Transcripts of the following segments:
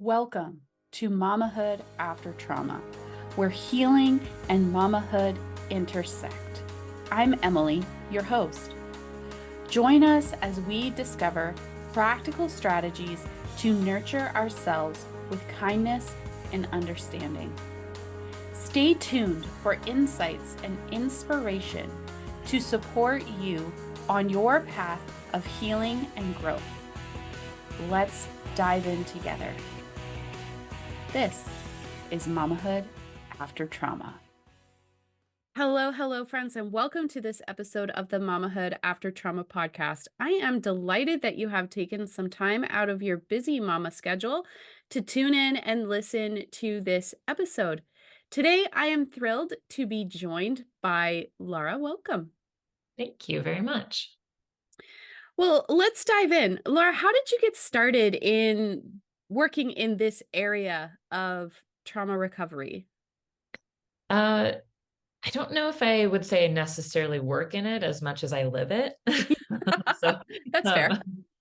Welcome to Mamahood After Trauma, where healing and mamahood intersect. I'm Emily, your host. Join us as we discover practical strategies to nurture ourselves with kindness and understanding. Stay tuned for insights and inspiration to support you on your path of healing and growth. Let's dive in together. This is Mamahood After Trauma. Hello, friends, and welcome to this episode of the Mamahood After Trauma podcast. I am delighted that you have taken some time out of your busy mama schedule to tune in and listen to this episode. Today, I am thrilled to be joined by Laura. Welcome. Thank you very much. Well, let's dive in. Laura, how did you get started in working in this area of trauma recovery? I don't know if I would say necessarily work in it as much as I live it. So, That's fair.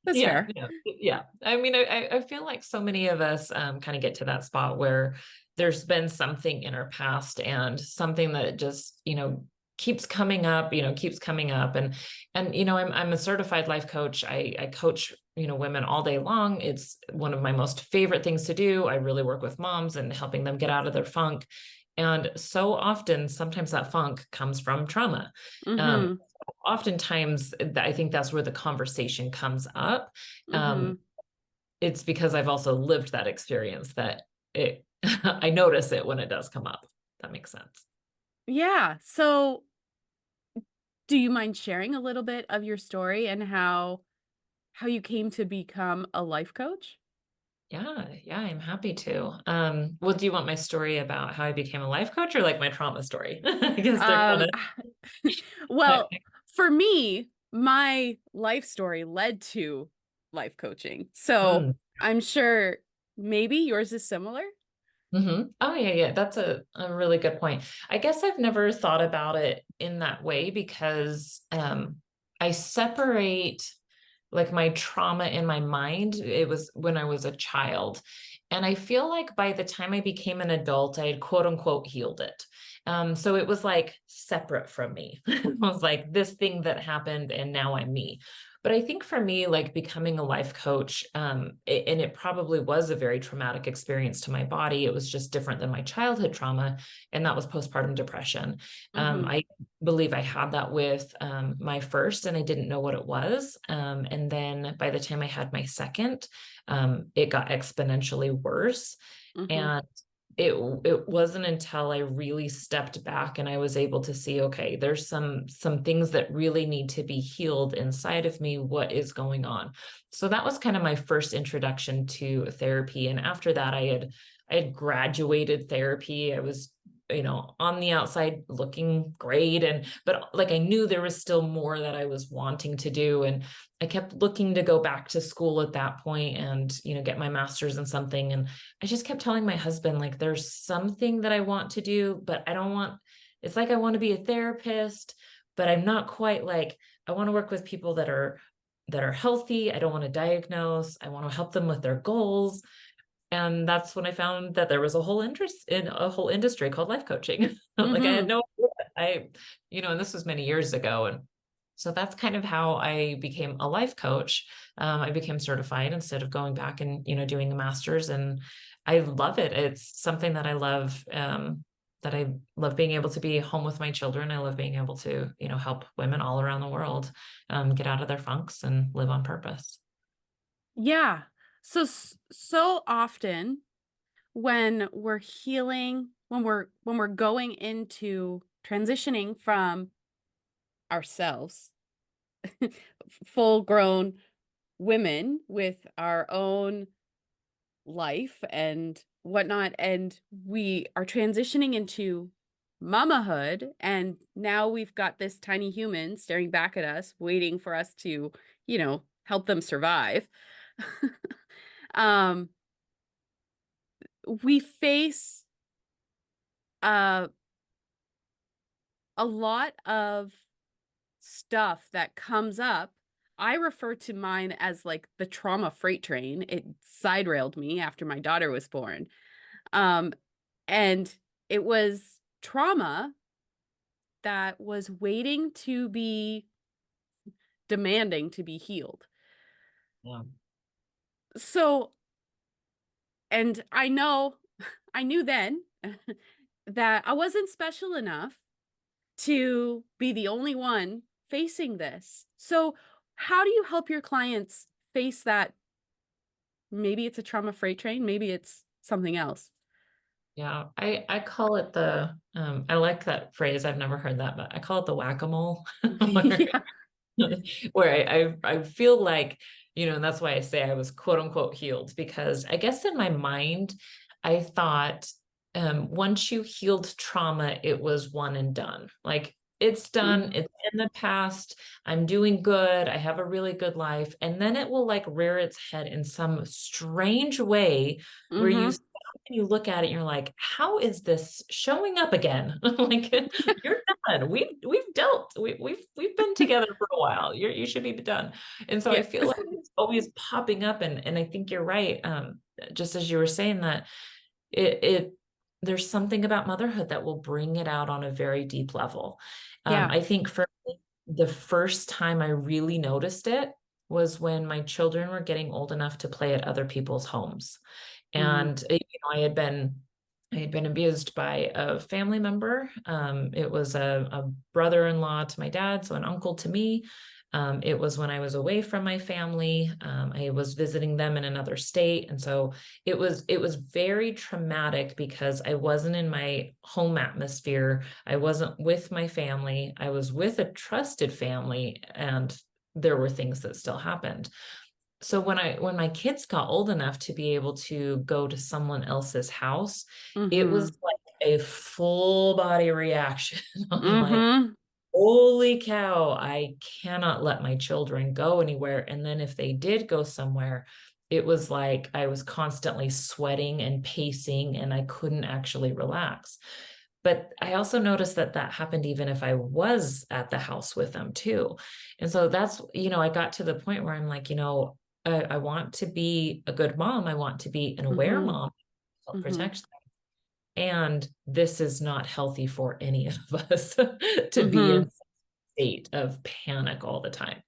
That's fair. Yeah. I mean, I feel like so many of us kind of get to that spot where there's been something in our past and something that just, keeps coming up, keeps coming up. And I'm a certified life coach. I coach, women all day long. It's one of my most favorite things to do. I really work with moms and helping them get out of their funk. And so often, sometimes that funk comes from trauma. Mm-hmm. Oftentimes, I think that's where the conversation comes up. Mm-hmm. It's because I've also lived that experience that I notice it when it does come up. That makes sense. Yeah. So do you mind sharing a little bit of your story and how you came to become a life coach? Yeah, I'm happy to. Well, do you want my story about how I became a life coach or like my trauma story? I guess they're kind Um, of well, for me, my life story led to life coaching. So I'm sure maybe yours is similar. Oh, yeah. That's a really good point. I guess I've never thought about it in that way because I separate like my trauma in my mind. It was when I was a child. And I feel like by the time I became an adult, I had quote unquote healed it. So it was like separate from me. It was like this thing that happened and now I'm me. But I think for me, like becoming a life coach, and it probably was a very traumatic experience to my body. It was just different than my childhood trauma, and that was postpartum depression. Mm-hmm. I believe I had that with my first, and I didn't know what it was. And then by the time I had my second, it got exponentially worse. Mm-hmm. And it wasn't until I really stepped back and I was able to see, okay, there's some things that really need to be healed inside of me. What is going on? So that was kind of my first introduction to therapy. And after that, I had graduated therapy. I was on the outside looking great, but like I knew there was still more that I was wanting to do, and I kept looking to go back to school at that point and get my master's in something. And I just kept telling my husband, like, there's something that I want to do, but I don't want, it's like I want to be a therapist, but I'm not quite like, I want to work with people that are healthy. I don't want to diagnose. I want to help them with their goals. And that's when I found that there was a whole interest in a whole industry called life coaching. Like I had Mm-hmm. no idea. And this was many years ago. And so that's kind of how I became a life coach. I became certified instead of going back and, doing a master's. And I love it. It's something that I love, that I love being able to be home with my children. I love being able to, help women all around the world get out of their funks and live on purpose. Yeah. So often when we're healing, when we're going into transitioning from ourselves, full grown women with our own life and whatnot, and we are transitioning into mamahood, and now we've got this tiny human staring back at us, waiting for us to, help them survive. um, we face uh, a lot of stuff that comes up I refer to mine as like the trauma freight train. It side railed me after my daughter was born. Um, and it was trauma that was waiting to be demanding to be healed. Yeah. So, and I knew then that I wasn't special enough to be the only one facing this. So, how do you help your clients face that? Maybe it's a trauma freight train, maybe it's something else. Yeah, I call it the I like that phrase. I've never heard that, but I call it the whack-a-mole where Yeah. where I feel like, and that's why I say I was quote unquote healed, because I guess in my mind, I thought once you healed trauma, it was one and done. Like it's done, Mm-hmm. it's in the past, I'm doing good, I have a really good life. And then it will like rear its head in some strange way where you Mm-hmm. stop and you look at it and you're like, how is this showing up again? Like you're done. We've dealt. We've been together for a while. You should be done. And so I Yeah. feel like it's always popping up, and I think you're right. Just as you were saying that it there's something about motherhood that will bring it out on a very deep level. Yeah. I think for me, the first time I really noticed it was when my children were getting old enough to play at other people's homes. Mm-hmm. And I had been abused by a family member. It was a brother-in-law to my dad, so an uncle to me. It was when I was away from my family. I was visiting them in another state, and so it was very traumatic because I wasn't in my home atmosphere. I wasn't with my family. I was with a trusted family, and there were things that still happened. So when my kids got old enough to be able to go to someone else's house, it was Mm-hmm. like a full body reaction. I'm like, Mm-hmm. holy cow, I cannot let my children go anywhere. And then if they did go somewhere, it was like I was constantly sweating and pacing and I couldn't actually relax. But I also noticed that that happened even if I was at the house with them too. And so that's, I got to the point where I'm like, I want to be a good mom. I want to be an aware Mm-hmm. mom, self Mm-hmm. protect. And this is not healthy for any of us to be in Mm-hmm. a state of panic all the time.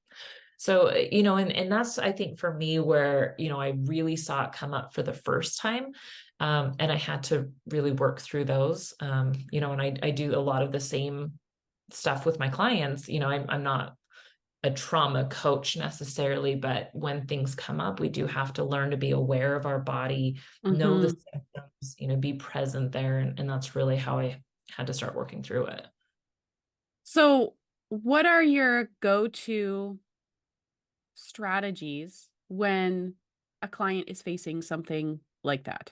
So, and that's, I think for me where, I really saw it come up for the first time. And I had to really work through those, and I do a lot of the same stuff with my clients. I'm not a trauma coach necessarily, but when things come up, we do have to learn to be aware of our body, know the Mm-hmm. symptoms, be present there. And that's really how I had to start working through it. So, what are your go-to strategies when a client is facing something like that?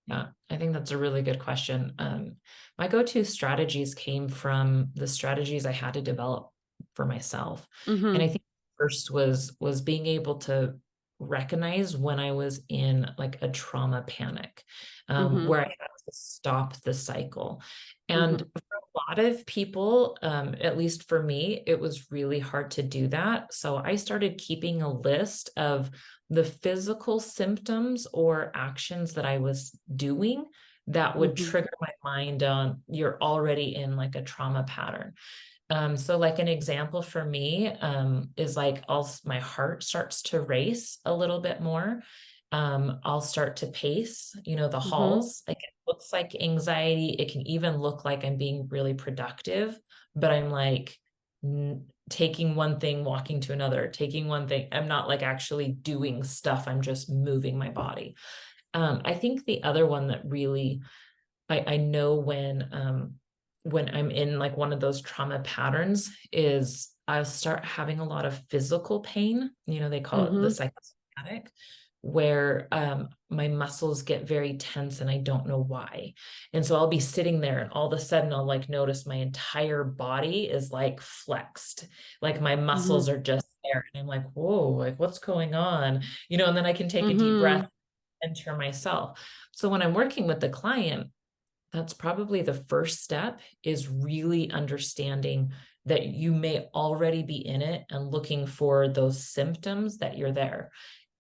Yeah, I think that's a really good question. My go-to strategies came from the strategies I had to develop for myself. And I Mm-hmm. think first was being able to recognize when I was in like a trauma panic, Mm-hmm. where I had to stop the cycle. And Mm-hmm. for a lot of people, at least for me, it was really hard to do that. So I started keeping a list of the physical symptoms or actions that I was doing that would Mm-hmm. trigger my mind on you're already in like a trauma pattern. So like an example for me is like my heart starts to race a little bit more. I'll start to pace, the Mm-hmm. halls. Like it looks like anxiety. It can even look like I'm being really productive, but I'm like taking one thing, walking to another, taking one thing. I'm not like actually doing stuff. I'm just moving my body. I think the other one that really I know when I'm in like one of those trauma patterns is I'll start having a lot of physical pain. They call it the Mm-hmm. psychosomatic, where my muscles get very tense and I don't know why. And so I'll be sitting there and all of a sudden I'll like notice my entire body is like flexed, like my muscles Mm-hmm. are just there. And I'm like, whoa, like what's going on? And then I can take a deep breath, Mm-hmm. enter myself. So when I'm working with the client, that's probably the first step is really understanding that you may already be in it and looking for those symptoms that you're there.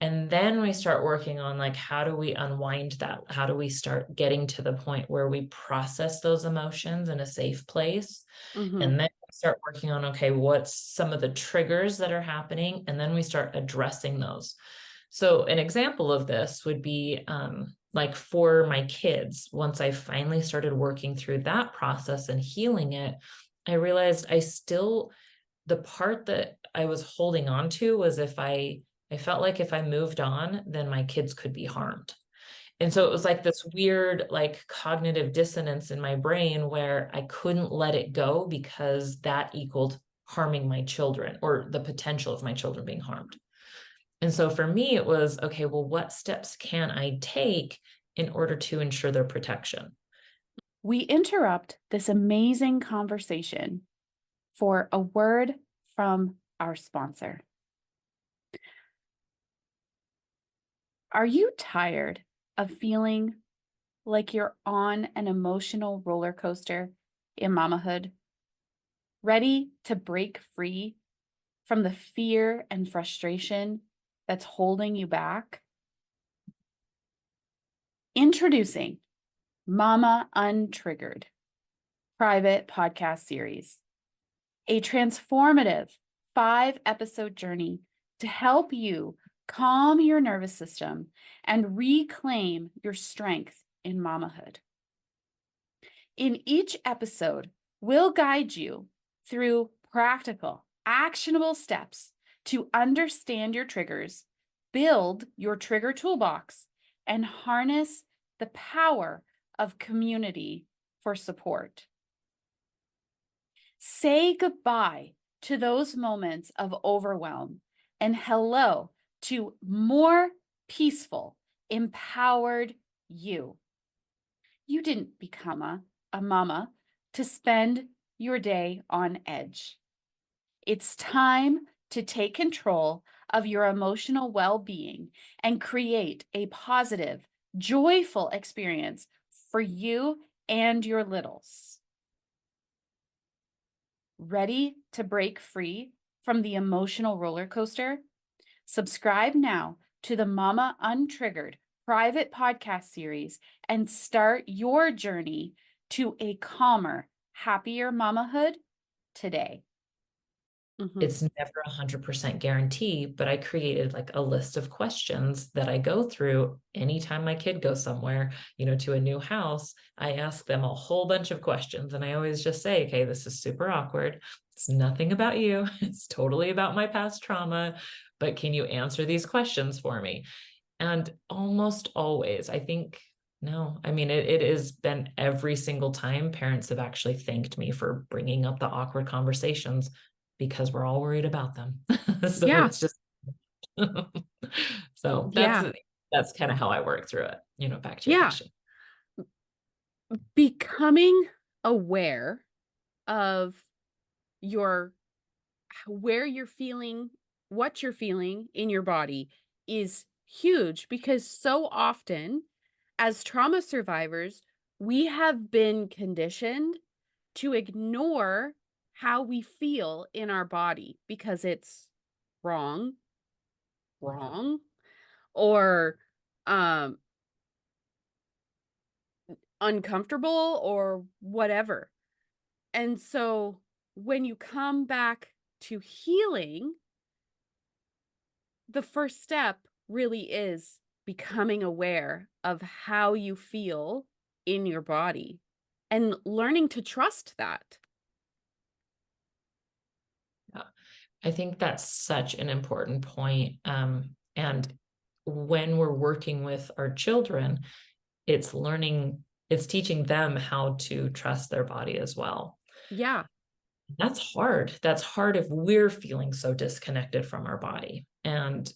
And then we start working on like, how do we unwind that? How do we start getting to the point where we process those emotions in a safe place? Mm-hmm. And then we start working on, okay, what's some of the triggers that are happening? And then we start addressing those. So an example of this would be like for my kids, once I finally started working through that process and healing it, I realized the part that I was holding on to was I felt like if I moved on, then my kids could be harmed. And so it was like this weird, like cognitive dissonance in my brain where I couldn't let it go because that equaled harming my children or the potential of my children being harmed. And so for me, it was, okay, well, what steps can I take in order to ensure their protection? We interrupt this amazing conversation for a word from our sponsor. Are you tired of feeling like you're on an emotional roller coaster in mamahood? Ready to break free from the fear and frustration that's holding you back? Introducing Mama Untriggered, private podcast series, a transformative 5-episode journey to help you calm your nervous system and reclaim your strength in mamahood. In each episode, we'll guide you through practical, actionable steps to understand your triggers, build your trigger toolbox, and harness the power of community for support. Say goodbye to those moments of overwhelm and hello to more peaceful, empowered you. You didn't become a mama to spend your day on edge. It's time to take control of your emotional well-being and create a positive, joyful experience for you and your littles. Ready to break free from the emotional roller coaster? Subscribe now to the Mama Untriggered private podcast series and start your journey to a calmer, happier mamahood today. It's never 100% guarantee, but I created like a list of questions that I go through anytime my kid goes somewhere, to a new house. I ask them a whole bunch of questions and I always just say, okay, this is super awkward. It's nothing about you. It's totally about my past trauma, but can you answer these questions for me? And almost always, I think, no, I mean, it has been every single time parents have actually thanked me for bringing up the awkward conversations because we're all worried about them. So Yeah. it's just, so Yeah. that's kind of how I work through it, back to your Yeah. question. Becoming aware of your where you're feeling, what you're feeling in your body is huge because so often as trauma survivors, we have been conditioned to ignore how we feel in our body because it's wrong, or um uncomfortable or whatever. And so when you come back to healing, the first step really is becoming aware of how you feel in your body and learning to trust that. Yeah. I think that's such an important point. And when we're working with our children, it's teaching them how to trust their body as well. Yeah. That's hard. That's hard if we're feeling so disconnected from our body. And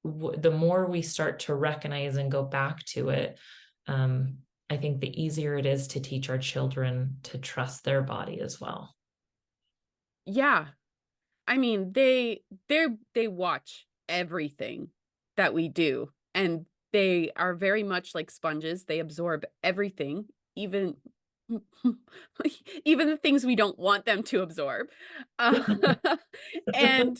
the more we start to recognize and go back to it, I think the easier it is to teach our children to trust their body as well. Yeah. I mean, they watch everything that we do, and they are very much like sponges. They absorb everything, even Even the things we don't want them to absorb. Uh, and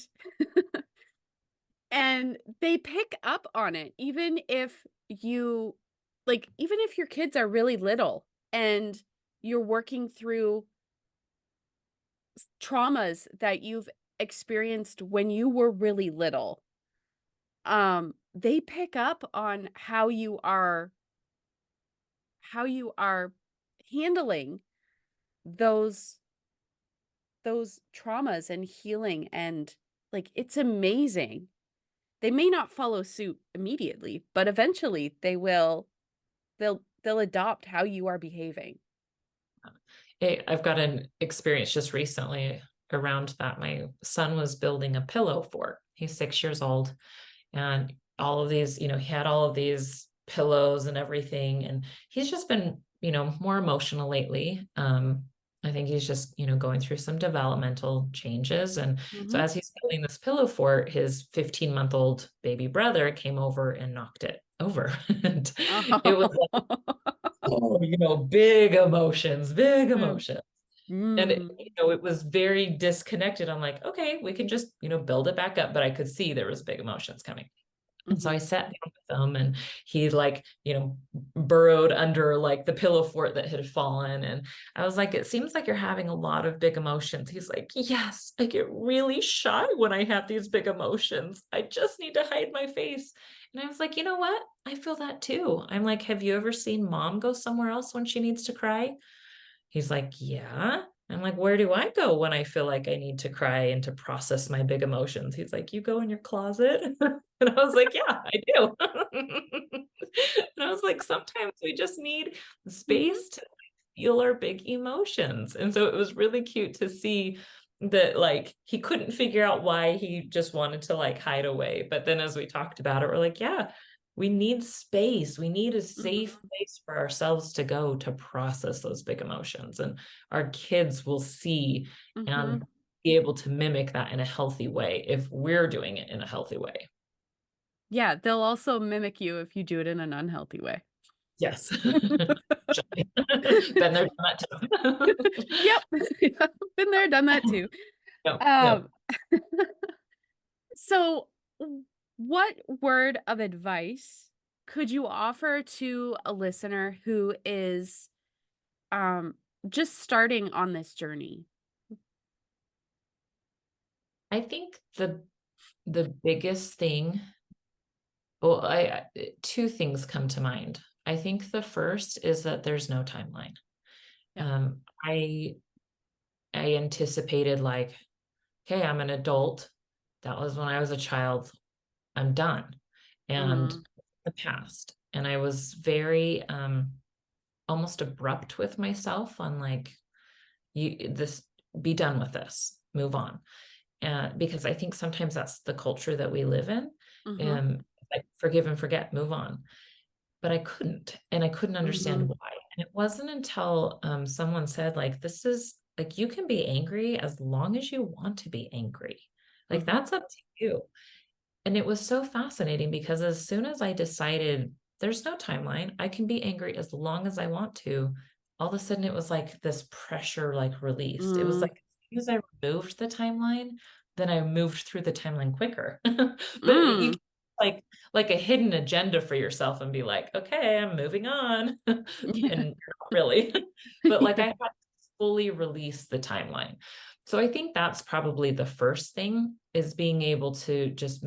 and they pick up on it even if you even if your kids are really little and you're working through traumas that you've experienced when you were really little. They pick up on how you are handling those traumas and healing, and it's amazing. They may not follow suit immediately, but eventually they will. They'll adopt how you are behaving. Hey, I've got an experience just recently around that. My son was building a pillow fort. He's 6 years old, and all of these, he had all of these pillows and everything. And he's just been, more emotional lately. I think he's just, going through some developmental changes. And so Mhm. as he's building this pillow fort, his 15-month-old baby brother came over and knocked it over. And it was Oh. oh, big emotions, big Mm. emotions. And Mm. it was very disconnected. I'm like, okay, we can just, build it back up. But I could see there was big emotions coming. And so I Mhm. sat down with him, and he burrowed under like the pillow fort that had fallen. And I was like, it seems like you're having a lot of big emotions. He's like, yes, I get really shy when I have these big emotions. I just need to hide my face. And I was like, you know what? I feel that too. I'm like, have you ever seen mom go somewhere else when she needs to cry? He's like, yeah. I'm like, where do I go when I feel like I need to cry and to process my big emotions? He's like, you go in your closet. And I was like, yeah, I do. And I was like, sometimes we just need Mhm. space to feel our big emotions. And so it was really cute to see that like he couldn't figure out why he just wanted to like hide away. But then as we talked about it, we're like, yeah, we need space. We need a safe Mhm. place for ourselves to go to process those big emotions. And our kids will see and Mhm. be able to mimic that in a healthy way if we're doing it in a healthy way. Yeah, they'll also mimic you if you do it in an unhealthy way. Yes. Been there, done that too. Yep. Been there, done that too. Yep, yep. Um, so what word of advice could you offer to a listener who is um just starting on this journey? I think the biggest thing, well, two things come to mind. I think the first is that there's no timeline. Yeah. I anticipated like, okay, I'm an adult. That was when I was a child. I'm done. And Mm. the past. And I was very almost abrupt with myself on like, you this be done with this, move on. And because I think sometimes that's the culture that we live in. Mhm. Um, like forgive and forget, move on. But I couldn't, and I couldn't understand Mhm. why. And it wasn't until someone said, like, this is like you can be angry as long as you want to be angry. Like Mhm. that's up to you. And it was so fascinating because as soon as I decided there's no timeline, I can be angry as long as I want to, all of a sudden it was like this pressure like released. It was Mm. like as soon as I removed the timeline, then I moved through the timeline quicker. But you Mm. like a hidden agenda for yourself and be like, okay, I'm moving on. And Yeah. you're not really. But like I Yeah. had to fully release the timeline. So I think that's probably the first thing is being able to just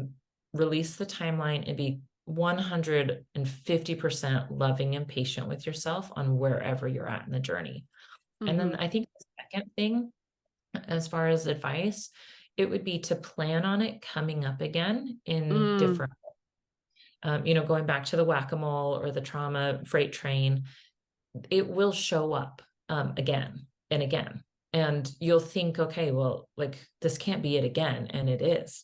release the timeline and be 150% loving and patient with yourself on wherever you're at in the journey. And then Mhm. I think the second thing, as far as advice, it would be to plan on it coming up again in Mm. different, going back to the whack-a-mole or the trauma freight train, it will show up again and again. And you'll think, okay, well, like this can't be it again. And it is.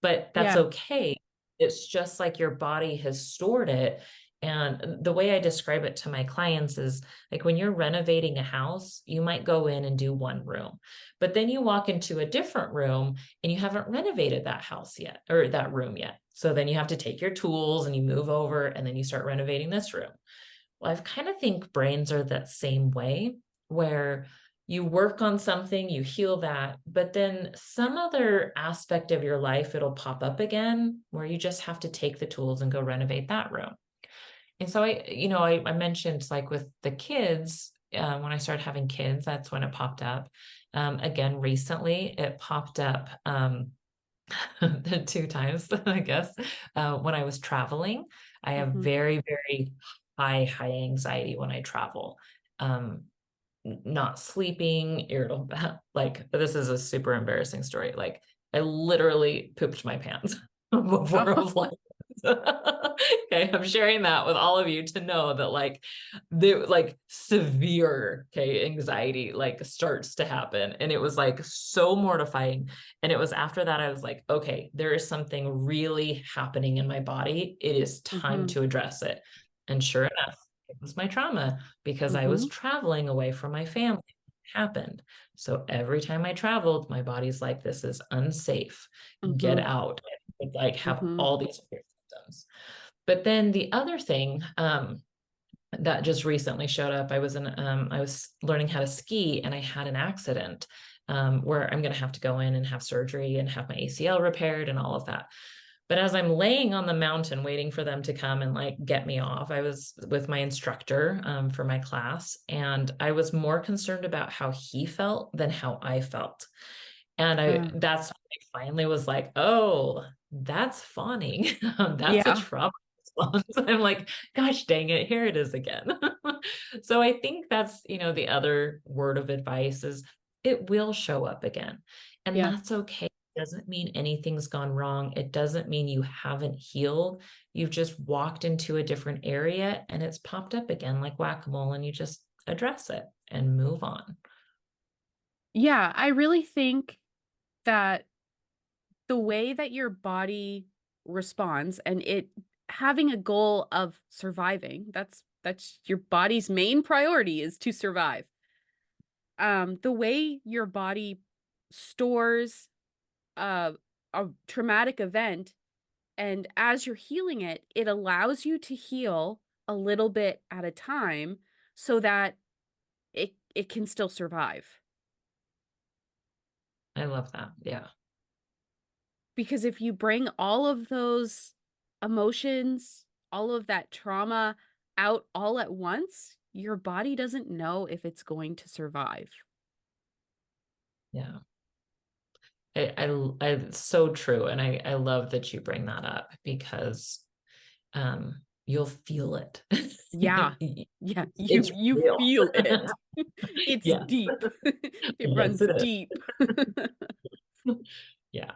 But that's Yeah. okay. It's just like your body has stored it. And the way I describe it to my clients is like when you're renovating a house, you might go in and do one room, but then you walk into a different room and you haven't renovated that house yet or that room yet. So then you have to take your tools and you move over and then you start renovating this room. Well, I kind of think brains are that same way, where you work on something, you heal that, but then some other aspect of your life, it'll pop up again where you just have to take the tools and go renovate that room. And so I mentioned like with the kids, when I started having kids, that's when it popped up. Again, recently it popped up the two times, I guess, when I was traveling. I have Mm-hmm. very, very high anxiety when I travel. Not sleeping, irritable, like this is a super embarrassing story. Like I literally pooped my pants before a Oh. flight. Okay, I'm sharing that with all of you to know that like the like severe anxiety like starts to happen. And it was like so mortifying. And it was after that I was like, okay, there is something really happening in my body. It is time Mm-hmm. to address it. And sure enough, it was my trauma because I was Mm-hmm. traveling away from my family. It happened. So every time I traveled, my body's like, this is unsafe. Get Mm-hmm. out. It would like have Mm-hmm. all these symptoms. But then the other thing that just recently showed up, I was learning how to ski and I had an accident where I'm going to have to go in and have surgery and have my ACL repaired and all of that. But as I'm laying on the mountain waiting for them to come and like get me off, I was with my instructor for my class, and I was more concerned about how he felt than how I felt. And that's when I finally was like, oh, that's fawning. That's a Yeah. trauma response. I'm like, gosh dang it, here it is again. So I think that's, the other word of advice is it will show up again. And Yeah. that's okay. It doesn't mean anything's gone wrong. It doesn't mean you haven't healed. You've just walked into a different area and it's popped up again like whack-a-mole, and you just address it and move on. Yeah. I really think that the way that your body responds and it having a goal of surviving, that's your body's main priority is to survive. The way your body stores uh, a traumatic event, and as you're healing it, it allows you to heal a little bit at a time so that it can still survive. I love that. Yeah. Because if you bring all of those emotions, all of that trauma out all at once, your body doesn't know if it's going to survive. Yeah. It's so true. And I love that you bring that up because you'll feel it. Yeah. Yeah, you It's you real. feel it. It's Yeah. deep. It Yes, runs it is. deep. Yeah.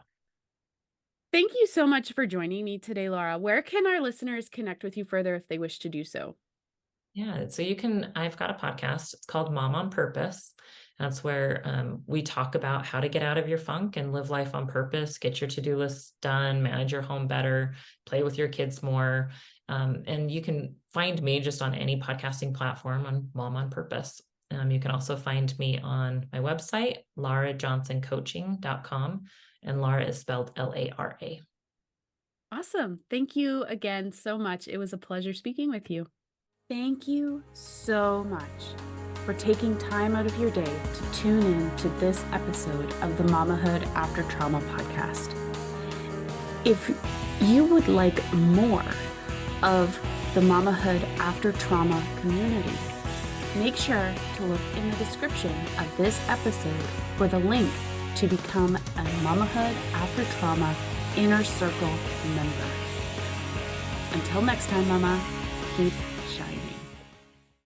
Thank you so much for joining me today, Laura. Where can our listeners connect with you further if they wish to do so? Yeah. So I've got a podcast. It's called Mom on Purpose. That's where we talk about how to get out of your funk and live life on purpose, get your to-do lists done, manage your home better, play with your kids more. And you can find me just on any podcasting platform on Mom on Purpose. You can also find me on my website, laurajohnsoncoaching.com. And Laura is spelled Lara. Awesome. Thank you again so much. It was a pleasure speaking with you. Thank you so much for taking time out of your day to tune in to this episode of the Mamahood After Trauma podcast. If you would like more of the Mamahood After Trauma community, make sure to look in the description of this episode for the link to become a Mamahood After Trauma Inner Circle member. Until next time, Mama, keep